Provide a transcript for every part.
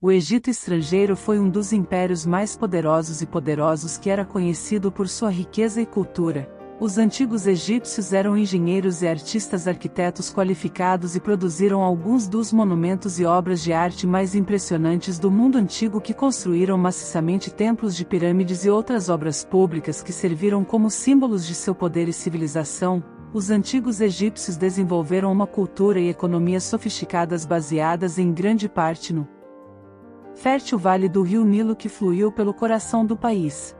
O Egito estrangeiro foi um dos impérios mais poderosos que era conhecido por sua riqueza e cultura. Os antigos egípcios eram engenheiros e artistas-arquitetos qualificados e produziram alguns dos monumentos e obras de arte mais impressionantes do mundo antigo, que construíram maciçamente templos de pirâmides e outras obras públicas que serviram como símbolos de seu poder e civilização. Os antigos egípcios desenvolveram uma cultura e economia sofisticadas baseadas em grande parte no fértil vale do rio Nilo, que fluiu pelo coração do país.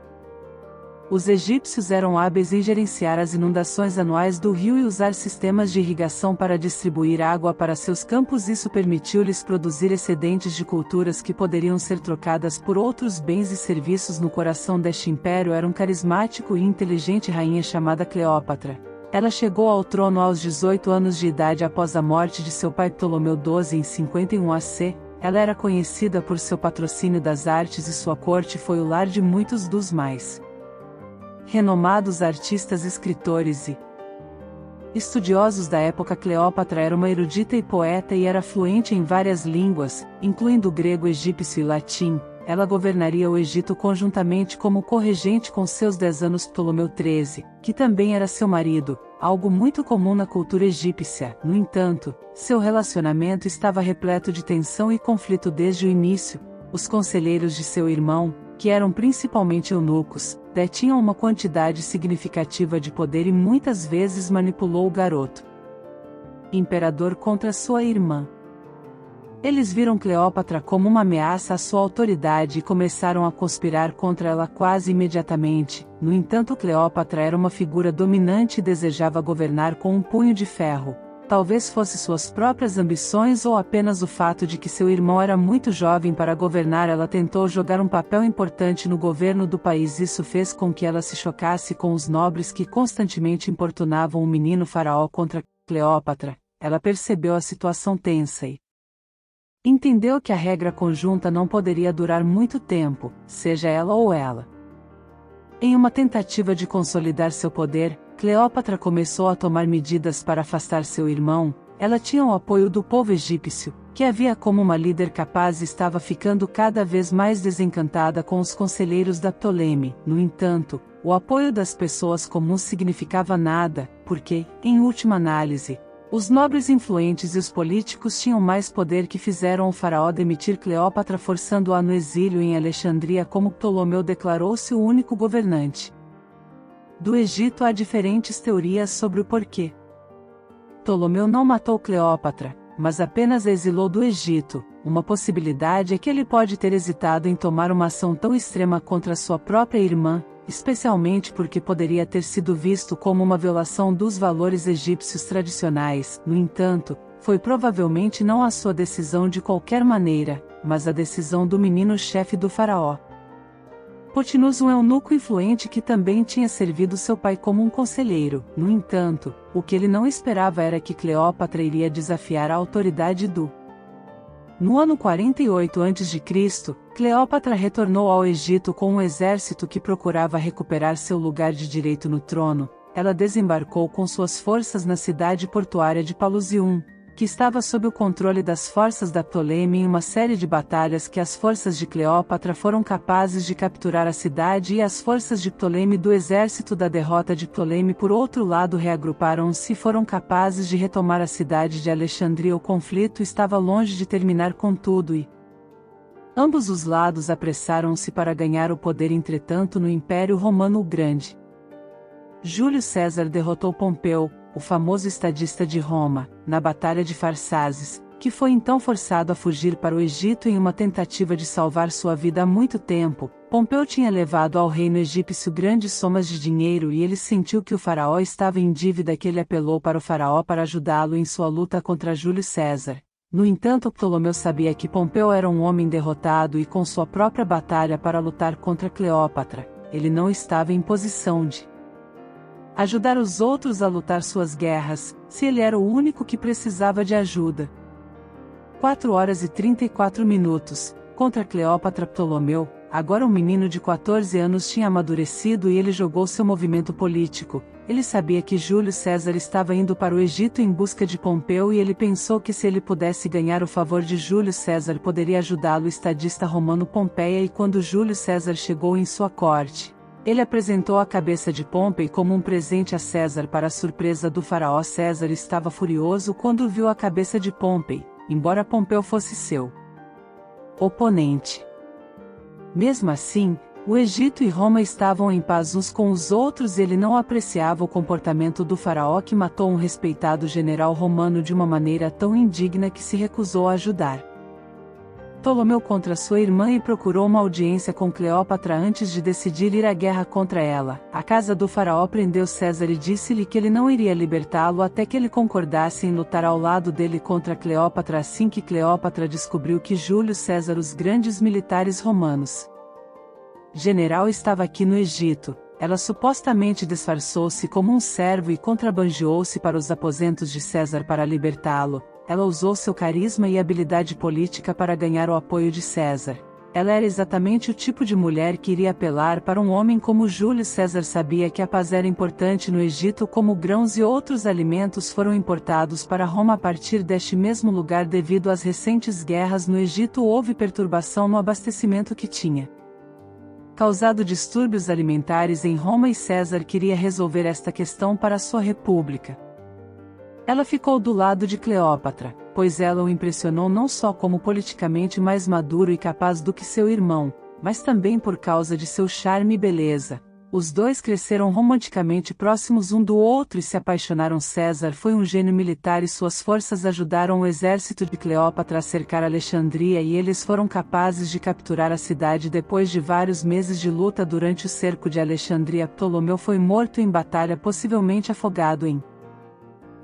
Os egípcios eram hábeis em gerenciar as inundações anuais do rio e usar sistemas de irrigação para distribuir água para seus campos. Isso permitiu-lhes produzir excedentes de culturas que poderiam ser trocadas por outros bens e serviços. No coração deste império era um carismático e inteligente rainha chamada Cleópatra. Ela chegou ao trono aos 18 anos de idade após a morte de seu pai Ptolomeu XII em 51 AC. Ela era conhecida por seu patrocínio das artes e sua corte foi o lar de muitos dos mais renomados artistas, escritores e estudiosos da época. Cleópatra era uma erudita e poeta e era fluente em várias línguas, incluindo grego, egípcio e latim. Ela governaria o Egito conjuntamente como corregente com seus 10 anos Ptolomeu XIII, que também era seu marido, algo muito comum na cultura egípcia. No entanto, seu relacionamento estava repleto de tensão e conflito desde o início. Os conselheiros de seu irmão, que eram principalmente eunucos, detinham uma quantidade significativa de poder e muitas vezes manipulou o garoto imperador contra sua irmã. Eles viram Cleópatra como uma ameaça à sua autoridade e começaram a conspirar contra ela quase imediatamente. No entanto, Cleópatra era uma figura dominante e desejava governar com um punho de ferro. Talvez fosse suas próprias ambições ou apenas o fato de que seu irmão era muito jovem para governar. Ela tentou jogar um papel importante no governo do país. Isso fez com que ela se chocasse com os nobres que constantemente importunavam o menino faraó contra Cleópatra. Ela percebeu a situação tensa e entendeu que a regra conjunta não poderia durar muito tempo, seja ela ou ela. Em uma tentativa de consolidar seu poder, Cleópatra começou a tomar medidas para afastar seu irmão. Ela tinha o apoio do povo egípcio, que a via como uma líder capaz e estava ficando cada vez mais desencantada com os conselheiros da Ptolemy. No entanto, o apoio das pessoas comuns significava nada, porque, em última análise, os nobres influentes e os políticos tinham mais poder, que fizeram o faraó demitir Cleópatra, forçando-a no exílio em Alexandria. Como Ptolomeu declarou-se o único governante do Egito, há diferentes teorias sobre o porquê. Ptolomeu não matou Cleópatra, mas apenas a exilou do Egito. Uma possibilidade é que ele pode ter hesitado em tomar uma ação tão extrema contra sua própria irmã, especialmente porque poderia ter sido visto como uma violação dos valores egípcios tradicionais. No entanto, foi provavelmente não a sua decisão de qualquer maneira, mas a decisão do menino-chefe do faraó. Pothinus, um eunuco influente que também tinha servido seu pai como um conselheiro. No entanto, o que ele não esperava era que Cleópatra iria desafiar a autoridade do No ano 48 a.C., Cleópatra retornou ao Egito com um exército que procurava recuperar seu lugar de direito no trono. Ela desembarcou com suas forças na cidade portuária de Pelusium, que estava sob o controle das forças da Ptolemy. Em uma série de batalhas que as forças de Cleópatra foram capazes de capturar a cidade, e as forças de Ptolemy do exército da derrota de Ptolemy por outro lado reagruparam-se e foram capazes de retomar a cidade de Alexandria. O conflito estava longe de terminar, contudo, e ambos os lados apressaram-se para ganhar o poder. Entretanto, no Império Romano o Grande, Júlio César derrotou Pompeu, o famoso estadista de Roma, na Batalha de Farsaces, que foi então forçado a fugir para o Egito em uma tentativa de salvar sua vida. Há muito tempo, Pompeu tinha levado ao reino egípcio grandes somas de dinheiro e ele sentiu que o faraó estava em dívida, que ele apelou para o faraó para ajudá-lo em sua luta contra Júlio César. No entanto, Ptolomeu sabia que Pompeu era um homem derrotado e com sua própria batalha para lutar contra Cleópatra, ele não estava em posição de ajudar os outros a lutar suas guerras, se ele era o único que precisava de ajuda. 4 horas e 34 minutos, contra Cleópatra. Ptolomeu, agora um menino de 14 anos, tinha amadurecido e ele jogou seu movimento político. Ele sabia que Júlio César estava indo para o Egito em busca de Pompeu e ele pensou que se ele pudesse ganhar o favor de Júlio César poderia ajudá-lo. O estadista romano Pompeia. E quando Júlio César chegou em sua corte, ele apresentou a cabeça de Pompeu como um presente a César. Para a surpresa do faraó, César estava furioso quando viu a cabeça de Pompeu, embora Pompeu fosse seu oponente. Mesmo assim, o Egito e Roma estavam em paz uns com os outros e ele não apreciava o comportamento do faraó, que matou um respeitado general romano de uma maneira tão indigna que se recusou a ajudar Ptolomeu contra sua irmã e procurou uma audiência com Cleópatra antes de decidir ir à guerra contra ela. A casa do faraó prendeu César e disse-lhe que ele não iria libertá-lo até que ele concordasse em lutar ao lado dele contra Cleópatra. Assim que Cleópatra descobriu que Júlio César, os grandes militares romanos general, estava aqui no Egito, ela supostamente disfarçou-se como um servo e contrabandeou-se para os aposentos de César para libertá-lo. Ela usou seu carisma e habilidade política para ganhar o apoio de César. Ela era exatamente o tipo de mulher que iria apelar para um homem como Júlio César. Sabia que a paz era importante no Egito, como grãos e outros alimentos foram importados para Roma a partir deste mesmo lugar. Devido às recentes guerras no Egito, houve perturbação no abastecimento que tinha causado distúrbios alimentares em Roma e César queria resolver esta questão para sua república. Ela ficou do lado de Cleópatra, pois ela o impressionou não só como politicamente mais maduro e capaz do que seu irmão, mas também por causa de seu charme e beleza. Os dois cresceram romanticamente próximos um do outro e se apaixonaram. César foi um gênio militar e suas forças ajudaram o exército de Cleópatra a cercar Alexandria e eles foram capazes de capturar a cidade. Depois de vários meses de luta durante o cerco de Alexandria, Ptolomeu foi morto em batalha, possivelmente afogado em.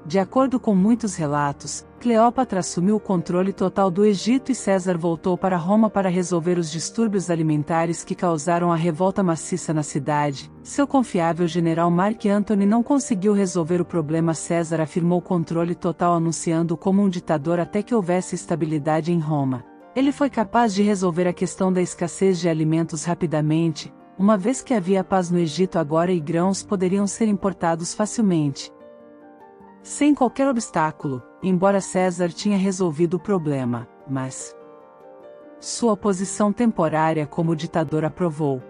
De acordo com muitos relatos, Cleópatra assumiu o controle total do Egito e César voltou para Roma para resolver os distúrbios alimentares que causaram a revolta maciça na cidade. Seu confiável general Mark Antony não conseguiu resolver o problema. César afirmou controle total, anunciando-o como um ditador até que houvesse estabilidade em Roma. Ele foi capaz de resolver a questão da escassez de alimentos rapidamente, uma vez que havia paz no Egito agora e grãos poderiam ser importados facilmente, sem qualquer obstáculo. Embora César tinha resolvido o problema, mas sua posição temporária como ditador aprovou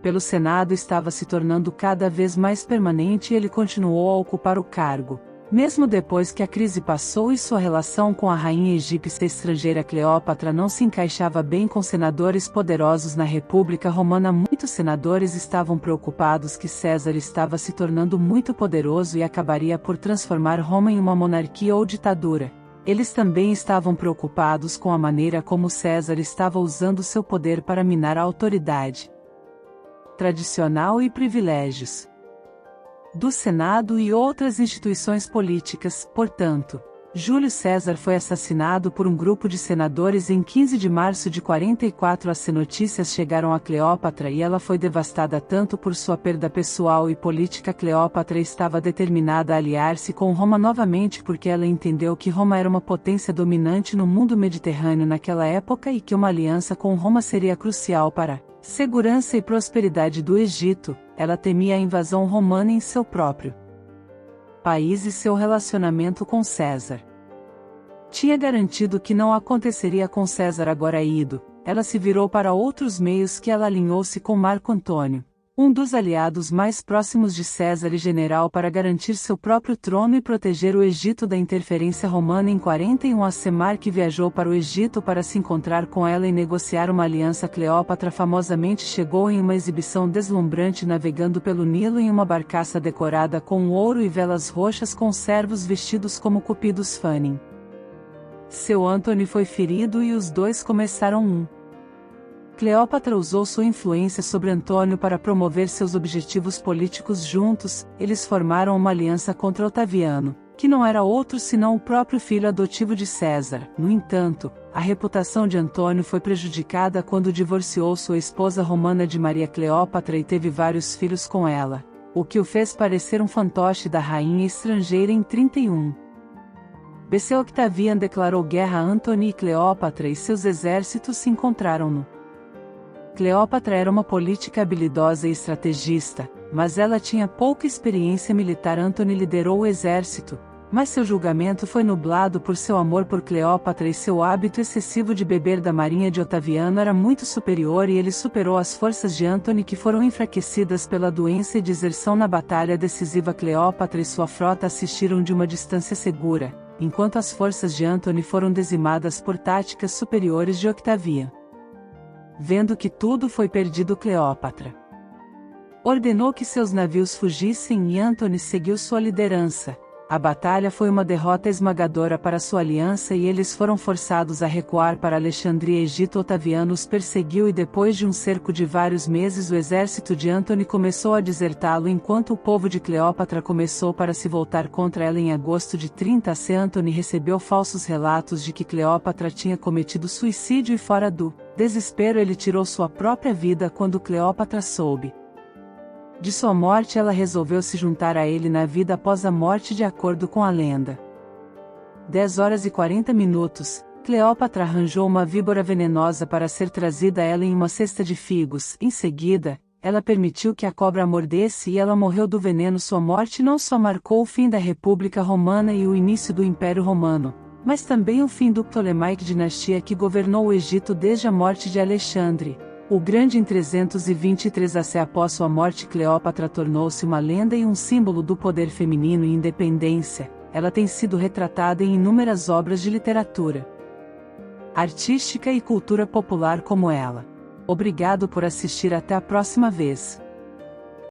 pelo Senado estava se tornando cada vez mais permanente e ele continuou a ocupar o cargo. Mesmo depois que a crise passou e sua relação com a rainha egípcia estrangeira Cleópatra não se encaixava bem com senadores poderosos na República Romana, muitos senadores estavam preocupados que César estava se tornando muito poderoso e acabaria por transformar Roma em uma monarquia ou ditadura. Eles também estavam preocupados com a maneira como César estava usando seu poder para minar a autoridade tradicional e privilégios do Senado e outras instituições políticas. Portanto, Júlio César foi assassinado por um grupo de senadores em 15 de março de 44. As notícias chegaram a Cleópatra e ela foi devastada tanto por sua perda pessoal e política. Cleópatra estava determinada a aliar-se com Roma novamente porque ela entendeu que Roma era uma potência dominante no mundo mediterrâneo naquela época e que uma aliança com Roma seria crucial para a segurança e prosperidade do Egito. Ela temia a invasão romana em seu próprio país e seu relacionamento com César tinha garantido que não aconteceria com César agora ido. Ela se virou para outros meios que ela alinhou-se com Marco Antônio, um dos aliados mais próximos de César e general, para garantir seu próprio trono e proteger o Egito da interferência romana. Em 41 a Mark viajou para o Egito para se encontrar com ela e negociar uma aliança. Cleópatra famosamente chegou em uma exibição deslumbrante navegando pelo Nilo em uma barcaça decorada com ouro e velas roxas com servos vestidos como cupidos. Fanning, seu Antony, foi ferido e os dois começaram Cleópatra usou sua influência sobre Antônio para promover seus objetivos políticos juntos. Eles formaram uma aliança contra Otaviano, que não era outro senão o próprio filho adotivo de César. No entanto, a reputação de Antônio foi prejudicada quando divorciou sua esposa romana de Maria Cleópatra e teve vários filhos com ela, o que o fez parecer um fantoche da rainha estrangeira. Em 31 BC, Octaviano declarou guerra a Antony e Cleópatra e seus exércitos se encontraram no. Cleópatra era uma política habilidosa e estrategista, Mas ela tinha pouca experiência militar. Antony liderou o exército, mas seu julgamento foi nublado por seu amor por Cleópatra e seu hábito excessivo de beber da marinha de Otaviano era muito superior e ele superou as forças de Antony que foram enfraquecidas pela doença e deserção na batalha decisiva. Cleópatra e sua frota assistiram de uma distância segura, enquanto as forças de Antony foram dizimadas por táticas superiores de Octaviano. Vendo que tudo foi perdido, Cleópatra ordenou que seus navios fugissem e Antony seguiu sua liderança. A batalha foi uma derrota esmagadora para sua aliança e eles foram forçados a recuar para Alexandria. Egito. Otaviano os perseguiu e depois de um cerco de vários meses o exército de Antony começou a desertá-lo enquanto o povo de Cleópatra começou para se voltar contra ela. Em agosto de 30 AC, Antony recebeu falsos relatos de que Cleópatra tinha cometido suicídio e fora do desespero ele tirou sua própria vida. Quando Cleópatra soube de sua morte, ela resolveu se juntar a ele na vida após a morte. De acordo com a lenda, 10h40, Cleópatra arranjou uma víbora venenosa para ser trazida a ela em uma cesta de figos. Em seguida, ela permitiu que a cobra a mordesse e ela morreu do veneno. Sua morte não só marcou o fim da República Romana e o início do Império Romano, mas também o fim do Ptolemaic dinastia que governou o Egito desde a morte de Alexandre o Grande em 323 AC. Após sua morte, Cleópatra tornou-se uma lenda e um símbolo do poder feminino e independência. Ela tem sido retratada em inúmeras obras de literatura artística e cultura popular como ela. Obrigado por assistir. Até a próxima vez.